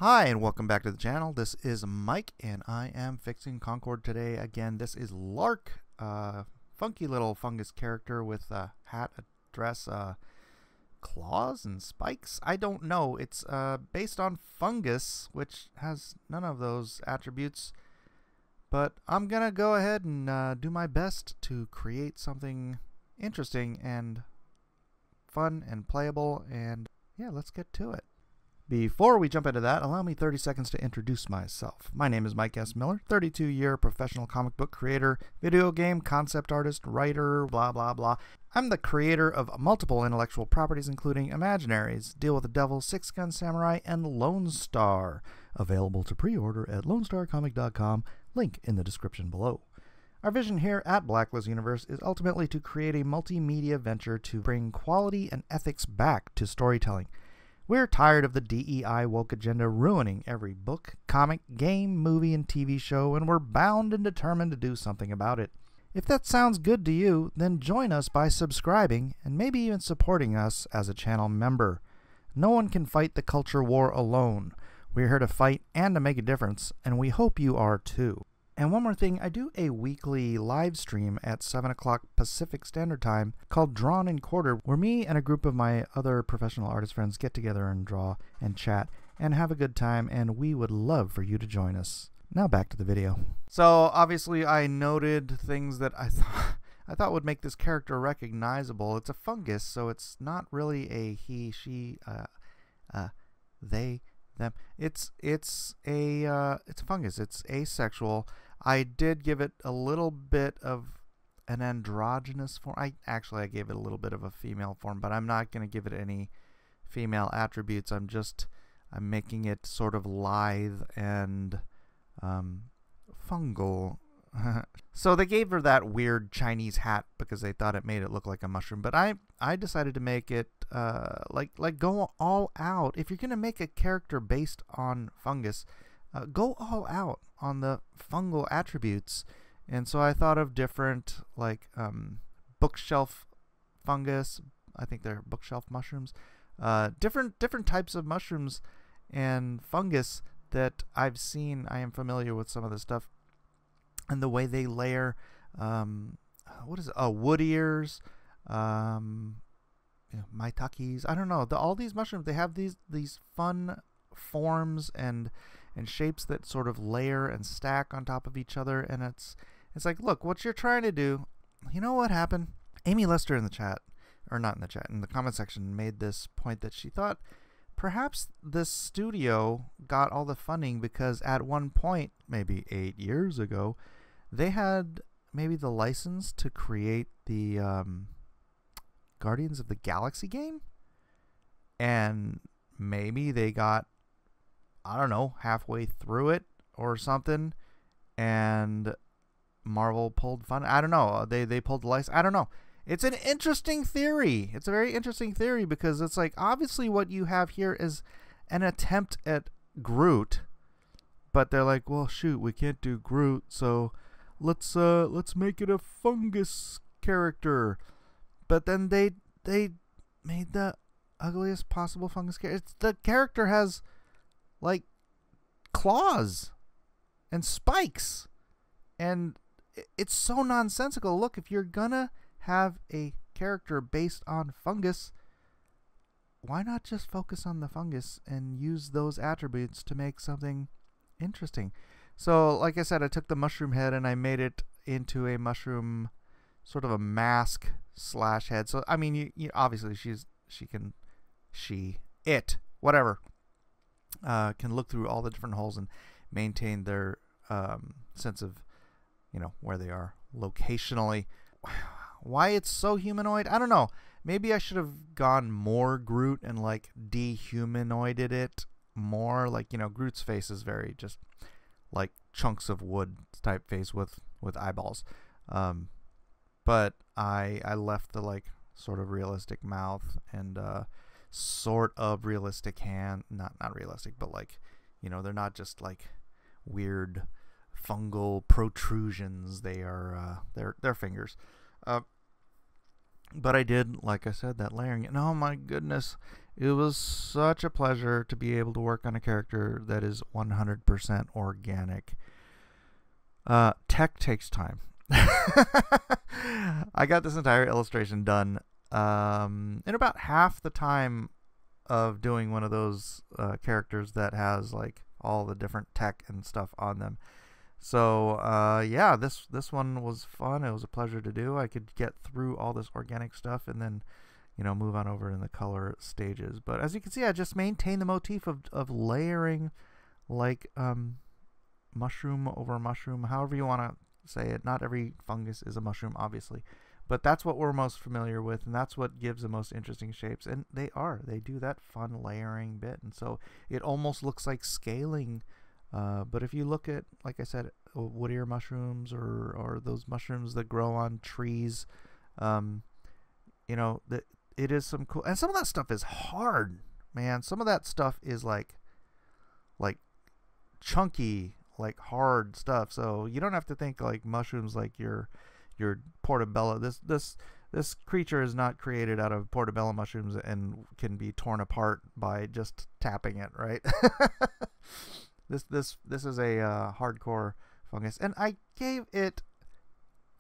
Hi and welcome back to the channel. This is Mike and I am fixing Concord today. Again, this is Lark, funky little fungus character with a hat, a dress, claws and spikes. I don't know. It's based on fungus, which has none of those attributes. But I'm gonna go ahead and do my best to create something interesting and fun and playable, and yeah, let's get to it. Before we jump into that, allow me 30 seconds to introduce myself. My name is Mike S. Miller, 32-year professional comic book creator, video game concept artist, writer, blah blah blah. I'm the creator of multiple intellectual properties including Imaginaries, Deal with the Devil, Six Gun Samurai, and Lone Star. Available to pre-order at LoneStarComic.com, link in the description below. Our vision here at Blacklist Universe is ultimately to create a multimedia venture to bring quality and ethics back to storytelling. We're tired of the DEI woke agenda ruining every book, comic, game, movie, and TV show, and we're bound and determined to do something about it. If that sounds good to you, then join us by subscribing and maybe even supporting us as a channel member. No one can fight the culture war alone. We're here to fight and to make a difference, and we hope you are too. And one more thing, I do a weekly live stream at 7 o'clock Pacific Standard Time called Drawn and Quartered, where me and a group of my other professional artist friends get together and draw and chat and have a good time, and we would love for you to join us. Now back to the video. So obviously I noted things that I thought would make this character recognizable. It's a fungus, so it's not really a he, she, they, them. It's a fungus. It's asexual. I did give it a little bit of an androgynous form. I gave it a little bit of a female form, but I'm not going to give it any female attributes. I'm making it sort of lithe and fungal. So they gave her that weird Chinese hat because they thought it made it look like a mushroom. But I decided to make it like go all out. If you're gonna make a character based on fungus, go all out on the fungal attributes. And so I thought of different like bookshelf fungus. I think they're bookshelf mushrooms. Different types of mushrooms and fungus that I've seen. I am familiar with some of this stuff. And the way they layer, what is it? Wood ears, maitakes. I don't know. All these mushrooms, they have these fun forms and shapes that sort of layer and stack on top of each other. And it's like, look, what you're trying to do. You know what happened? Amy Lester in the chat, or not in the chat, in the comment section, made this point that she thought perhaps the studio got all the funding because at one point, maybe 8 years ago, they had maybe the license to create the Guardians of the Galaxy game, and maybe they got, I don't know, halfway through it or something, and Marvel pulled fun. I don't know. They pulled the license. I don't know. It's an interesting theory. It's a very interesting theory because it's like obviously what you have here is an attempt at Groot, but they're like, well, shoot, we can't do Groot, so let's make it a fungus character. But then they made the ugliest possible fungus character. The character has like claws and spikes, and it's so nonsensical. Look, if you're gonna have a character based on fungus, why not just focus on the fungus and use those attributes to make something interesting? So like I said, I took the mushroom head and I made it into a mushroom, sort of a mask slash head. So I mean, you obviously whatever, can look through all the different holes and maintain their sense of, where they are locationally. Why it's so humanoid, I don't know. Maybe I should have gone more Groot and like dehumanoided it more. Like, Groot's face is very just like chunks of wood type face with eyeballs. But I left the like sort of realistic mouth and sort of realistic hand. Not realistic, but like, they're not just like weird fungal protrusions. They are they're fingers. But I did, like I said, that layering, and oh my goodness, It was such a pleasure to be able to work on a character that is 100% organic. Tech takes time. I got this entire illustration done in about half the time of doing one of those characters that has like all the different tech and stuff on them. So yeah, this one was fun. It was a pleasure to do. I could get through all this organic stuff and then, you know, move on over in the color stages. But as you can see, I just maintain the motif of layering, like mushroom over mushroom, however you want to say it. Not every fungus is a mushroom, obviously, but that's what we're most familiar with, and that's what gives the most interesting shapes. And they do that fun layering bit, and so it almost looks like scaling. But if you look at, like I said, wood ear mushrooms or those mushrooms that grow on trees, you know, that it is some cool, and some of that stuff is hard, man. Some of that stuff is like chunky, like hard stuff. So you don't have to think like mushrooms like your portobello. This creature is not created out of portobello mushrooms and can be torn apart by just tapping it, right? This is a hardcore fungus, and I gave it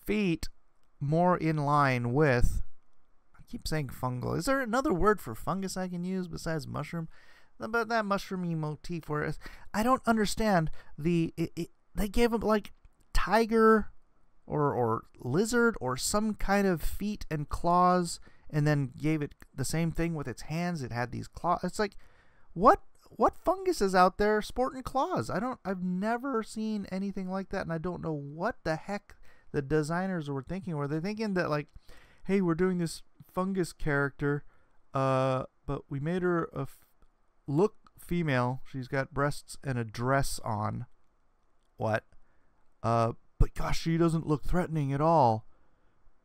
feet more in line with, I keep saying fungal. Is there another word for fungus I can use besides mushroom? But that mushroomy motif, where I don't understand they gave him like tiger or lizard or some kind of feet and claws, and then gave it the same thing with its hands. It had these claws. It's like, what fungus is out there sporting claws? I've never seen anything like that, and I don't know what the heck the designers were thinking. Were they thinking that like, hey, we're doing this fungus character, but we made her look female. She's got breasts and a dress on. What? But gosh, she doesn't look threatening at all.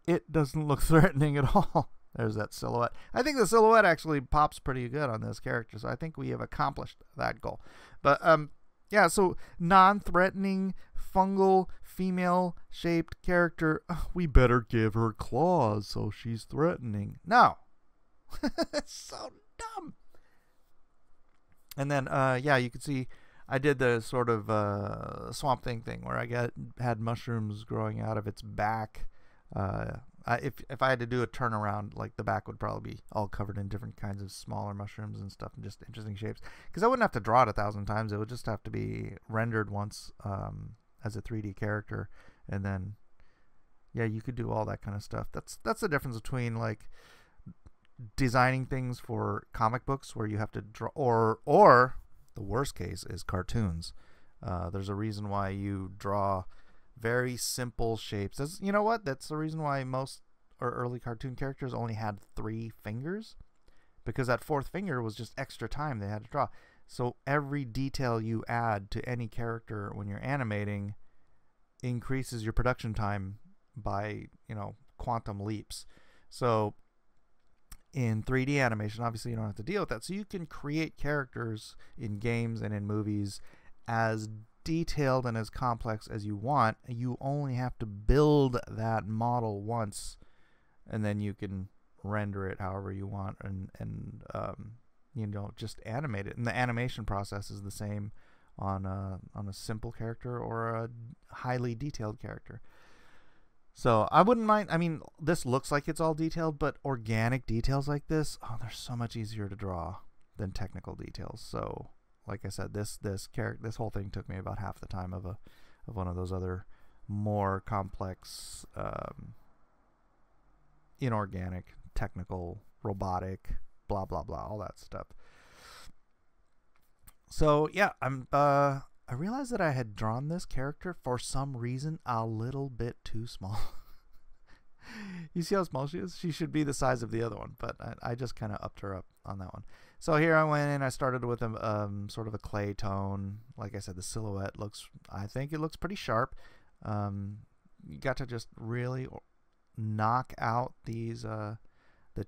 It doesn't look threatening at all. There's that silhouette. I think the silhouette actually pops pretty good on this character, so I think we have accomplished that goal. But yeah, so non-threatening, fungal, female-shaped character. We better give her claws so she's threatening. No. It's so dumb. And then, yeah, you can see I did the sort of Swamp Thing where I had mushrooms growing out of its back. If I had to do a turnaround, like the back would probably be all covered in different kinds of smaller mushrooms and stuff, and just interesting shapes. Because I wouldn't have to draw it 1,000 times. It would just have to be rendered once as a 3D character, and then yeah, you could do all that kind of stuff. That's the difference between like designing things for comic books where you have to draw, or the worst case is cartoons. There's a reason why you draw very simple shapes. You know what? That's the reason why most or early cartoon characters only had 3 fingers, because that 4th finger was just extra time they had to draw. So every detail you add to any character when you're animating increases your production time by, you know, quantum leaps. So in 3D animation, obviously you don't have to deal with that. So you can create characters in games and in movies as detailed and as complex as you want. You only have to build that model once, and then you can render it however you want and you know, just animate it. And the animation process is the same on a simple character or a highly detailed character. So I wouldn't mind. I mean, this looks like it's all detailed, but organic details like this, oh, they're so much easier to draw than technical details. So, like I said, this whole thing took me about half the time of one of those other more complex, inorganic, technical, robotic, blah blah blah, all that stuff. So yeah, I realized that I had drawn this character for some reason a little bit too small. You see how small she is? She should be the size of the other one, but I just kind of upped her up on that one. So here I went in. I started with a sort of a clay tone. Like I said, the silhouette I think it looks pretty sharp. You got to just really knock out these the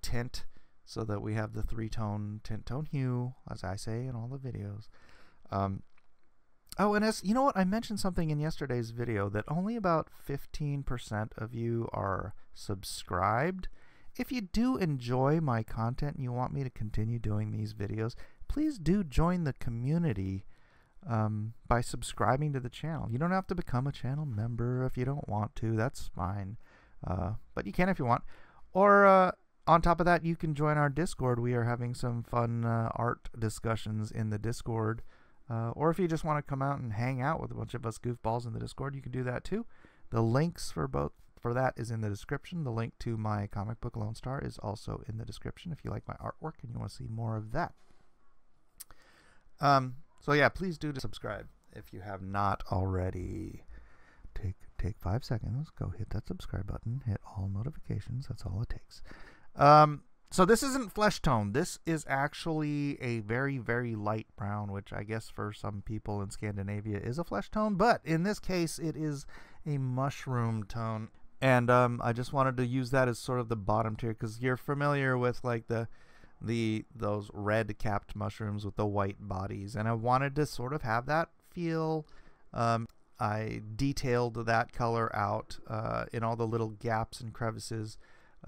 tint so that we have the 3-tone tint tone hue, as I say in all the videos. Oh, and as you know what, I mentioned something in yesterday's video that only about 15% of you are subscribed, if you do enjoy my content and you want me to continue doing these videos, please do join the community by subscribing to the channel. You don't have to become a channel member if you don't want to. That's fine. But you can if you want. Or on top of that, you can join our Discord. We are having some fun art discussions in the Discord. Or if you just want to come out and hang out with a bunch of us goofballs in the Discord, you can do that too. The links for that is in the description. The link to my comic book Lone Star is also in the description if you like my artwork and you want to see more of that. So yeah, please do subscribe if you have not already. Take 5 seconds, go hit that subscribe button, hit all notifications. That's all it takes. So this isn't flesh tone. This is actually a very, very light brown, which I guess for some people in Scandinavia is a flesh tone, but in this case it is a mushroom tone. And I just wanted to use that as sort of the bottom tier, because you're familiar with like those red capped mushrooms with the white bodies, and I wanted to sort of have that feel. I detailed that color out in all the little gaps and crevices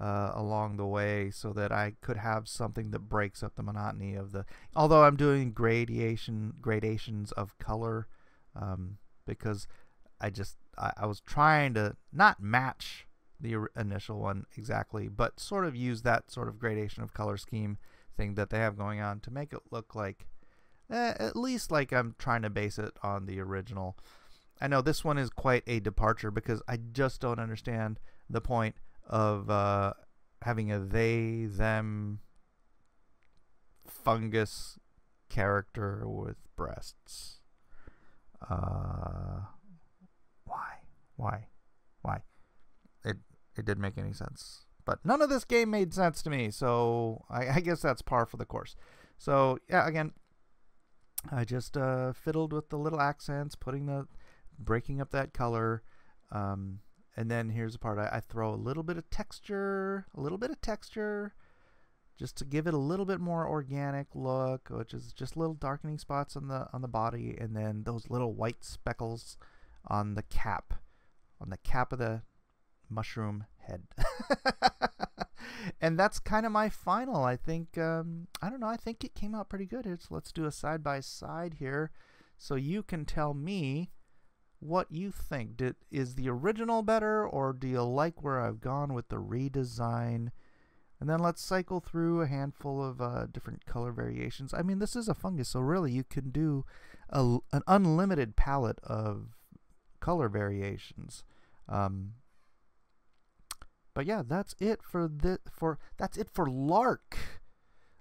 along the way, so that I could have something that breaks up the monotony of the, although I'm doing gradations of color, because I was trying to not match the initial one exactly, but sort of use that sort of gradation of color scheme thing that they have going on to make it look like at least like I'm trying to base it on the original. I know this one is quite a departure, because I just don't understand the point of having a they them fungus character with breasts. Why? It didn't make any sense. But none of this game made sense to me, so I guess that's par for the course. So yeah, again, I just fiddled with the little accents, breaking up that color, and then here's the part I throw a little bit of texture, just to give it a little bit more organic look, which is just little darkening spots on the body, and then those little white speckles on the cap of the mushroom head. And that's kind of my final. I think I don't know, I think it came out pretty good. Let's do a side by side here so you can tell me what you think. Is the original better, or do you like where I've gone with the redesign? And then let's cycle through a handful of different color variations. I mean, this is a fungus, so really you can do an unlimited palette of color variations. But yeah, that's it for Lark.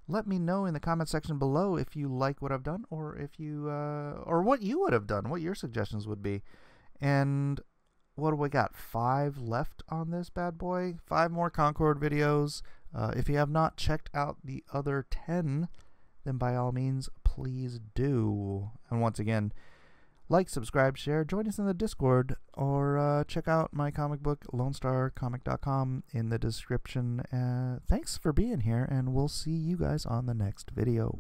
Let me know in the comment section below if you like what I've done, or if you or what you would have done, what your suggestions would be. And what do we got? 5 left on this bad boy. 5 more Concord videos. If you have not checked out the other 10, then by all means, please do. And once again, like, subscribe, share, join us in the Discord, or check out my comic book, LoneStarComic.com, in the description. Thanks for being here, and we'll see you guys on the next video.